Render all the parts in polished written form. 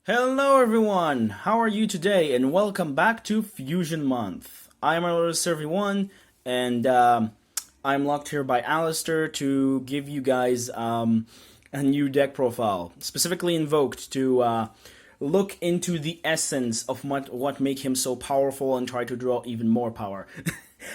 Hello everyone, how are you today? And welcome back to Fusion Month. I'm our Survey One, and I'm locked here by Alistair to give you guys a new deck profile, specifically invoked to look into the essence of what make him so powerful and try to draw even more power.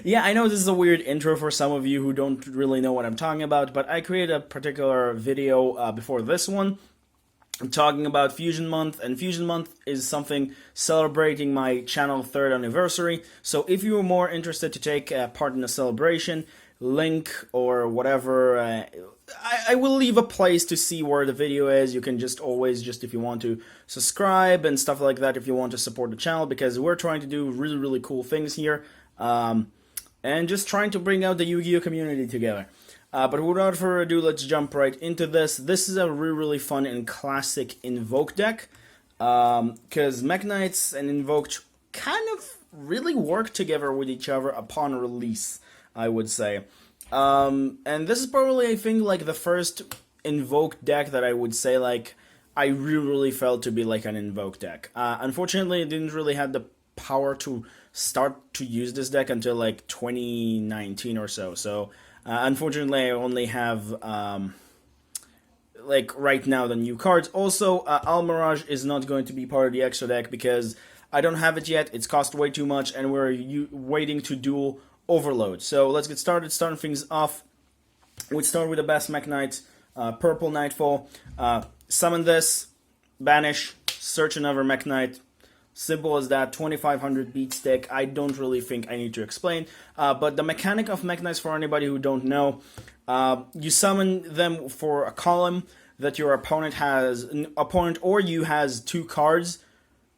Yeah, I know this is a weird intro for some of you who don't really know what I'm talking about, but I created a particular video before this one talking about Fusion Month, and Fusion Month is something celebrating my channel 3rd anniversary. So if you are more interested to take part in the celebration, link or whatever, I will leave a place to see where the video is. You can just always, just if you want to subscribe and stuff like that, if you want to support the channel, because we're trying to do really cool things here, and just trying to bring out the Yu-Gi-Oh community together. But without further ado, let's jump right into this. This is a really fun and classic Invoked deck, because Mekk-Knights and Invoked kind of really work together with each other upon release, I would say. And this is probably, I think, like the first Invoked deck that I would say, like, I really felt to be like an Invoked deck. Unfortunately, it didn't really have the power to start to use this deck until like 2019 or so. So unfortunately, I only have like right now the new cards. Also, Almirage is not going to be part of the extra deck because I don't have it yet. It's cost way too much, and we're waiting to duel Overload. So let's get started. Starting things off, we start with the best Mekk-Knight, Purple Nightfall. Summon this, banish, search another Mekk-Knight. Simple as that. 2500 beat stick. I don't really think I need to explain. But the mechanic of Mekk-Knights, for anybody who don't know, you summon them for a column that your opponent has, or you has 2 cards.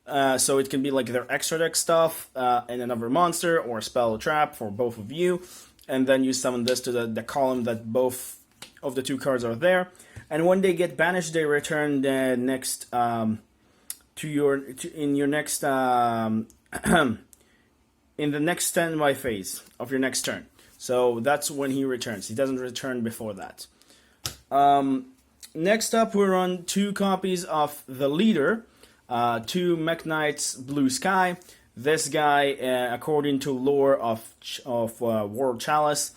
So it can be like their extra deck stuff and another monster or spell or trap for both of you. And then you summon this to the column that both of the 2 cards are there. And when they get banished, they return the next in your next in the next standby phase of your next turn. So that's when he returns. He doesn't return before that. Next up, we're on 2 copies of the Leader, 2 Mekk-Knights Blue Sky. This guy, according to lore of World Chalice,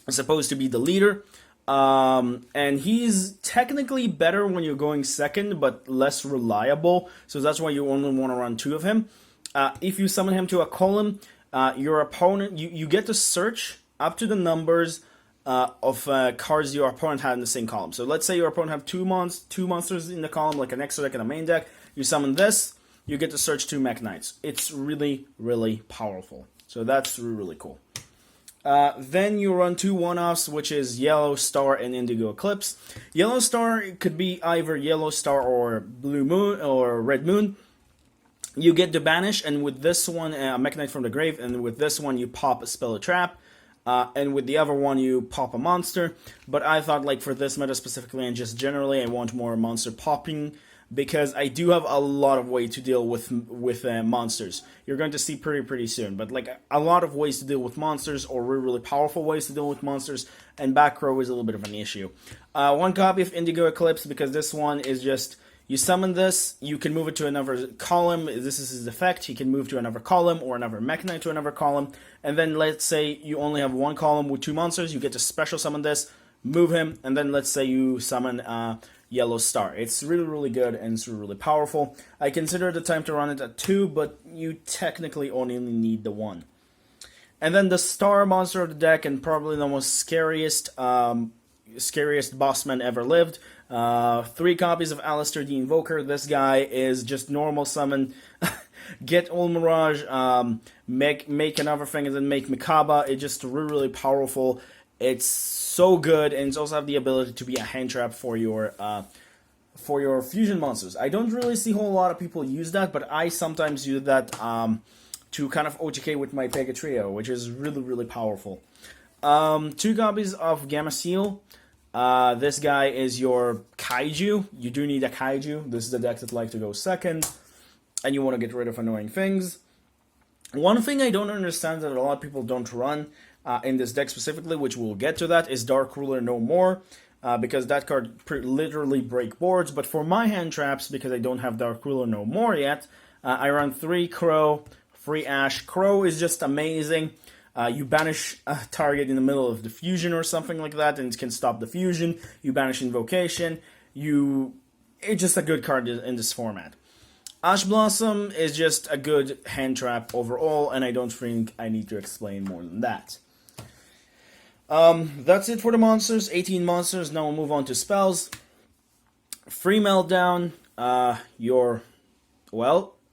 is supposed to be the leader. And he's technically better when you're going second, but less reliable. So that's why you only want to run 2 of him. If you summon him to a column, your opponent, you get to search up to the numbers of cards your opponent had in the same column. So let's say your opponent have two monsters in the column, like an extra deck and a main deck. You summon this, you get to search 2 Mekk-Knights. It's really powerful. So that's really cool. Then you run 2 one-offs, which is Yellow Star and Indigo Eclipse. Yellow Star could be either Yellow Star or Blue Moon or Red Moon. You get to banish, and with this one, a Mekk-Knight from the grave, and with this one you pop a spell or trap, and with the other one you pop a monster. But I thought, like, for this meta specifically and just generally, I want more monster popping, because I do have a lot of ways to deal with monsters. You're going to see pretty soon, but like a lot of ways to deal with monsters, or really powerful ways to deal with monsters, and back row is a little bit of an issue. 1 copy of Indigo Eclipse, because this one is just, you summon this, you can move it to another column. This is his effect. He can move to another column, or another Mekk-Knight to another column, and then let's say you only have 1 column with 2 monsters, you get to special summon this, move him, and then let's say you summon Yellow Star. It's really good, and it's really powerful. I consider the time to run it at 2, but you technically only need the 1. And then the star monster of the deck, and probably the most scariest bossman ever lived. 3 copies of Alistair the Invoker. This guy is just normal summon. Get Almirage, make another thing, and then make Mikaba. It's just really powerful. It's so good, and it's also have the ability to be a hand trap for your fusion monsters. I don't really see a whole lot of people use that, but I sometimes use that to kind of OTK with my Pega Trio, which is really powerful. 2 copies of Gamma Seal. This guy is your Kaiju. You do need a Kaiju. This is the deck that like to go second, and you want to get rid of annoying things. One thing I don't understand that a lot of people don't run in this deck specifically, which we'll get to that, is Dark Ruler No More. because that card literally break boards. But for my hand traps, because I don't have Dark Ruler no more yet, I run 3 Crow, 3 Ash. Crow is just amazing. You banish a target in the middle of the fusion or something like that, and it can stop the fusion. You banish Invocation. It's just a good card in this format. Ash Blossom is just a good hand trap overall, and I don't think I need to explain more than that. That's it for the monsters. 18 monsters. Now we'll move on to spells. Free Meltdown.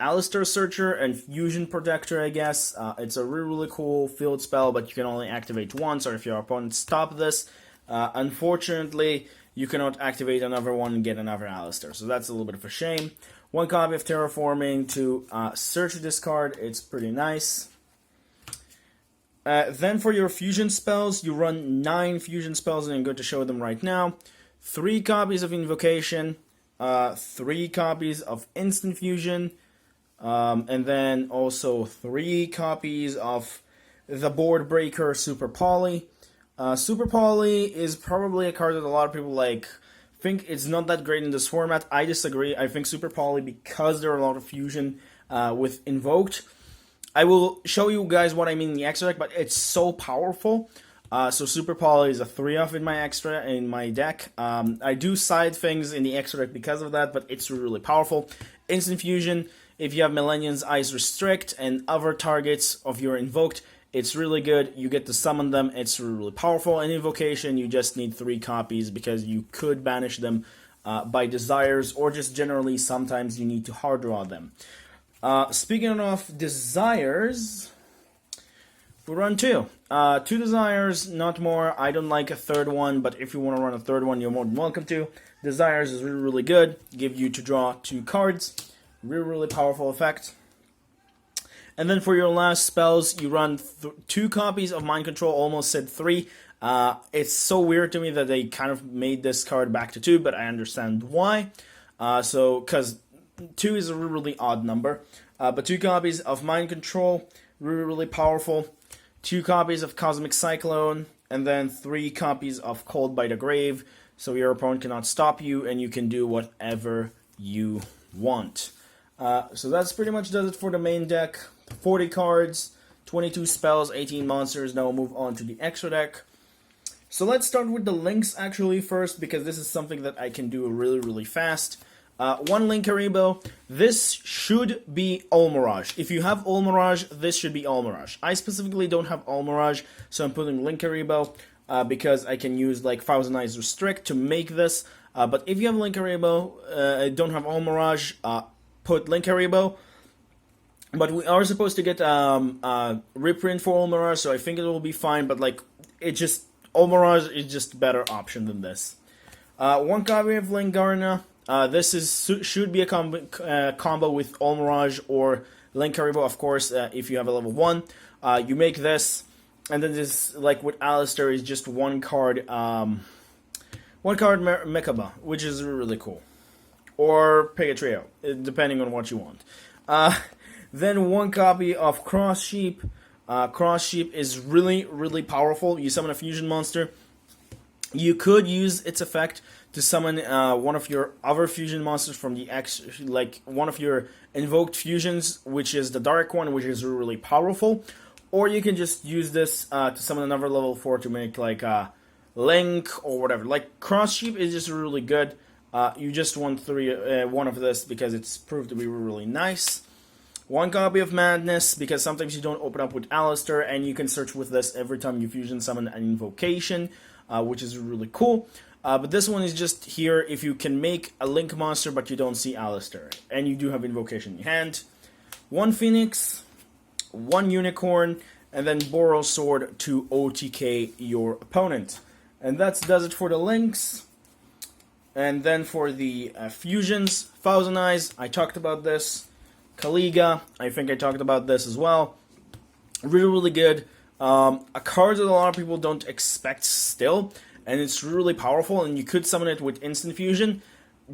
Alistair Searcher and Fusion Protector, I guess. It's a really cool field spell, but you can only activate once, or if your opponent stop this. Unfortunately, you cannot activate another one and get another Alistair, so that's a little bit of a shame. 1 copy of Terraforming to search this card. It's pretty nice. Then for your fusion spells, you run 9 fusion spells, and I'm going to show them right now. 3 copies of Invocation, 3 copies of Instant Fusion, and then also 3 copies of the Board Breaker Super Poly. Super Poly is probably a card that a lot of people think it's not that great in this format. I disagree. I think Super Poly, because there are a lot of fusion with Invoked. I will show you guys what I mean in the extra deck, but it's so powerful. So Super Poly is a 3-off in my deck. I do side things in the extra deck because of that, but it's really powerful. Instant Fusion, if you have Millennium's Eyes Restrict and other targets of your Invoked, it's really good. You get to summon them. It's really powerful. And Invocation, you just need 3 copies because you could banish them by Desires, or just generally sometimes you need to hard draw them. Speaking of Desires, we run 2. 2 Desires, not more. I don't like a 3rd one, but if you want to run a 3rd one, you're more than welcome to. Desires is really good. Give you to draw 2 cards. Really powerful effect. And then for your last spells, you run 2 copies of Mind Control. Almost said 3. It's so weird to me that they kind of made this card back to 2, but I understand why. Because 2 is a really odd number. But 2 copies of Mind Control, really powerful. 2 copies of Cosmic Cyclone, and then 3 copies of Cold by the Grave, so your opponent cannot stop you, and you can do whatever you want. So that's pretty much does it for the main deck. 40 cards, 22 spells, 18 monsters. Now we'll move on to the extra deck. So let's start with the links actually first, because this is something that I can do really fast. 1 Link Karibo. This should be All Mirage. If you have All Mirage, this should be All Mirage. I specifically don't have All Mirage, so I'm putting Link Karibo because I can use Thousand Eyes Restrict to make this. But if you have Link Karibo, don't have All Mirage, put Link Karibo. But we are supposed to get reprint for All Mirage, so I think it will be fine. But All Mirage is just a better option than this. 1 copy of Link Garna. This should be a combo with All Mirage or Link Karibo, of course, if you have a level 1. You make this, and then this, with Alistair, is just 1 card, Mekaba, which is really cool. Or Pegatrio, depending on what you want. Then 1 copy of Cross Sheep. Cross Sheep is really powerful. You summon a fusion monster. You could use its effect to summon one of your other fusion monsters from the one of your invoked fusions, which is the dark one, which is really powerful. Or you can just use this to summon another level 4 to make Link or whatever. Cross Sheep is just really good. You just want 1 of this because it's proved to be really nice. 1 copy of Madness, because sometimes you don't open up with Alistair, and you can search with this every time you fusion summon an invocation, which is really cool. But this one is just here if you can make a Link monster but you don't see Alistair, and you do have Invocation in your hand. 1 Phoenix, 1 Unicorn, and then Boral Sword to OTK your opponent. And that does it for the links. And then for the fusions, Thousand Eyes, I talked about this. Kaliga, I think I talked about this as well. Really good. A card that a lot of people don't expect still, and it's really powerful, and you could summon it with Instant Fusion.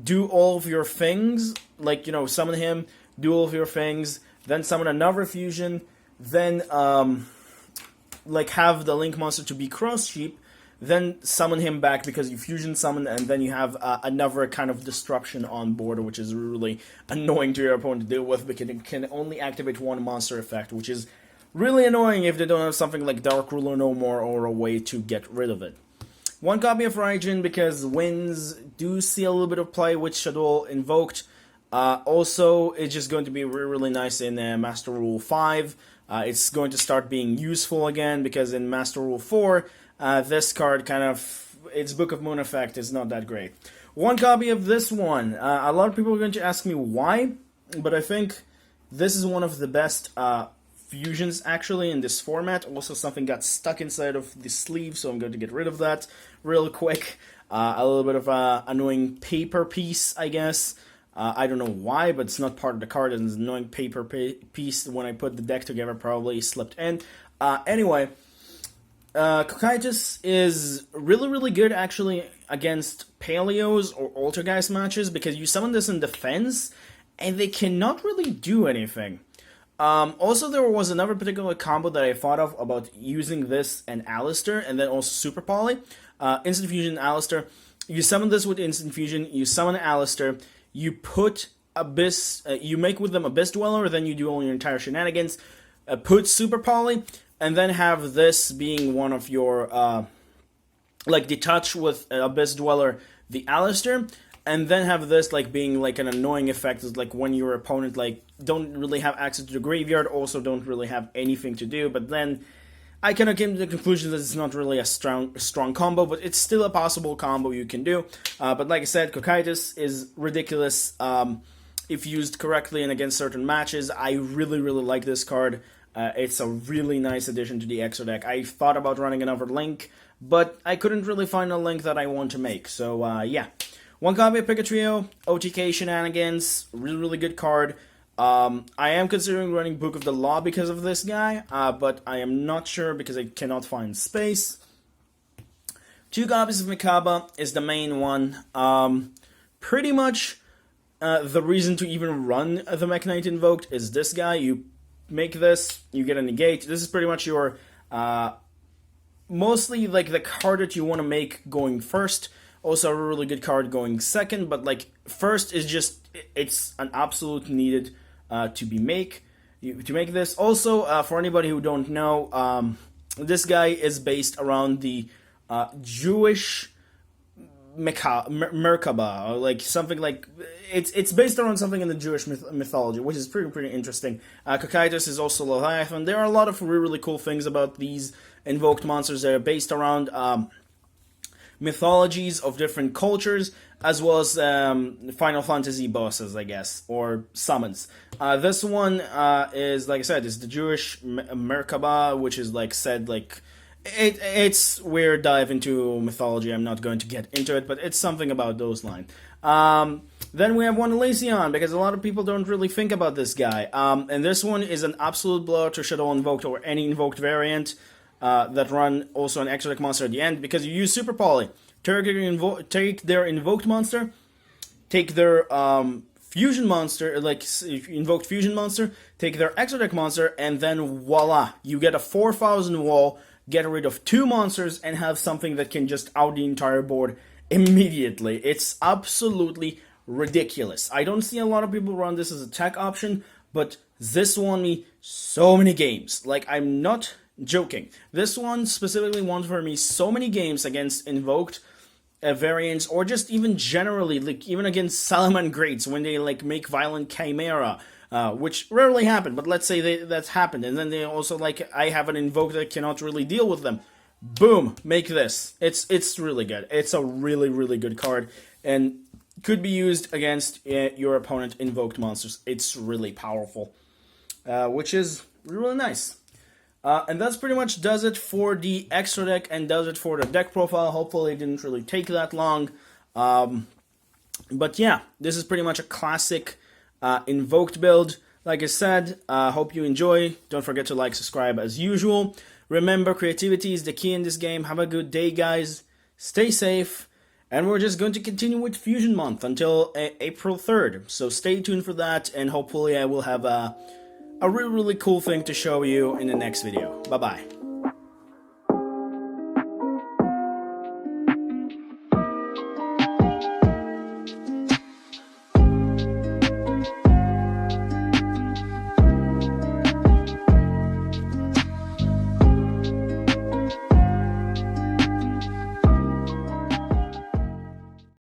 Do all of your things, summon him, do all of your things, then summon another fusion, then have the Link monster to be Cross Sheep, then summon him back because you fusion summon, and then you have another kind of disruption on board, which is really annoying to your opponent to deal with because it can only activate one monster effect, which is really annoying if they don't have something like Dark Ruler no more or a way to get rid of it. One copy of Raijin because winds do see a little bit of play with Shadow Invoked. Also, it's just going to be really nice in Master Rule 5. It's going to start being useful again because in Master Rule 4, this card kind of, its Book of Moon effect is not that great. One copy of this one. A lot of people are going to ask me why, but I think this is one of the best fusions actually in this format. Also, something got stuck inside of the sleeve, so I'm going to get rid of that real quick. A little bit of a annoying paper piece, I guess. I don't know why, but it's not part of the card. It's an annoying paper piece when I put the deck together, probably slipped in. Anyway, Cocytus is really good actually against Paleos or Altergeist matches because you summon this in defense and they cannot really do anything. Also, there was another particular combo that I thought of about using this and Alistair, and then also Super Poly. Instant Fusion Alistair. You summon this with Instant Fusion, you summon Alistair, you put Abyss, you make with them Abyss Dweller, then you do all your entire shenanigans, put Super Poly, and then have this being one of your, like, detach with Abyss Dweller, the Alistair, and then have this like being like an annoying effect is like when your opponent like don't really have access to the graveyard, also don't really have anything to do, but then I kind of came to the conclusion that it's not really a strong combo, but it's still a possible combo you can do. But like I said, Cocytus is ridiculous if used correctly and against certain matches. I really like this card. It's a really nice addition to the extra deck. I thought about running another link, but I couldn't really find a link that I want to make, so yeah. One copy of Pikachu, OTK Shenanigans, really good card. I am considering running Book of the Law because of this guy, but I am not sure because I cannot find space. Two copies of Mikaba is the main one. Pretty much the reason to even run the Mekk-Knight Invoked is this guy. You make this, you get a negate. This is pretty much your, mostly like the card that you want to make going first. Also a really good card going second, but like first is just, it's an absolute needed to make this. Also, for anybody who don't know, this guy is based around the Jewish Merkaba, or like something like, it's based around something in the Jewish mythology, which is pretty interesting. Cocytus is also Leviathan. There are a lot of really cool things about these invoked monsters that are based around mythologies of different cultures, as well as Final Fantasy bosses, I guess, or summons. This one is, like I said, is the Jewish Merkaba, which is like said, like, it's weird dive into mythology. I'm not going to get into it, but it's something about those lines. Then we have one Elysion, because a lot of people don't really think about this guy. And this one is an absolute blow to Shadow Invoked or any Invoked variant. That run also an extra deck monster at the end, because you use Super Poly. Take their Invoked monster, take their Fusion monster, like Invoked Fusion monster, take their extra deck monster, and then voila, you get a 4,000 wall, get rid of 2 monsters, and have something that can just out the entire board immediately. It's absolutely ridiculous. I don't see a lot of people run this as a tech option, but this won me so many games. Like, I'm not joking. This one specifically won for me so many games against Invoked variants, or just even generally, like even against Salaman Greats when they like make Violent Chimera, which rarely happen, but let's say that's happened, and then they also like, I have an Invoke that cannot really deal with them. Boom, make this. It's really good. It's a really good card, and could be used against your opponent Invoked monsters. It's really powerful, which is really nice. And that's pretty much does it for the extra deck and does it for the deck profile. Hopefully it didn't really take that long. But yeah, this is pretty much a classic Invoked build. Like I said, hope you enjoy. Don't forget to like, subscribe as usual. Remember, creativity is the key in this game. Have a good day, guys. Stay safe. And we're just going to continue with Fusion Month until April 3rd. So stay tuned for that, and hopefully I will have a really cool thing to show you in the next video. Bye-bye.